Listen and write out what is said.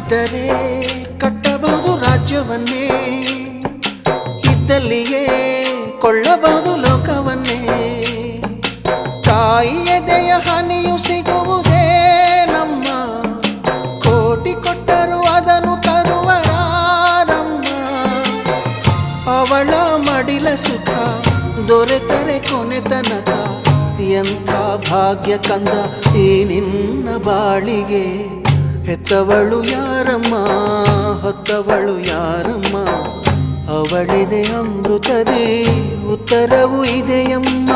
ಕಾಸಿದ್ದರೆ ಕಟ್ಟಬಹುದು ರಾಜ್ಯವನ್ನೇ, ಇದ್ದಲ್ಲಿಯೇ ಕೊಳ್ಳಬಹುದು ಲೋಕವನ್ನೇ. ತಾಯಿಯ ದೆಯ ಹನಿಯು ಸಿಗುವುದೇ ನಮ್ಮ, ಕೋಟಿ ಕೊಟ್ಟರು ಅದನ್ನು ತರುವ ಯಾರಮ್ಮ. ಅವಳ ಮಡಿಲ ಸುಖ ದೊರೆತರೆ ಕೊನೆ ತನಕ, ಎಂಥ ಭಾಗ್ಯ ಕಂದ ಈ ನಿನ್ನ ಬಾಳಿಗೆ. ಹೆತ್ತವಳು ಯಾರಮ್ಮ, ಹೊತ್ತವಳು ಯಾರಮ್ಮ, ಅವಳಿದೆ ಅಮೃತದೇ ಉತ್ತರವು ಇದೆಯಮ್ಮ.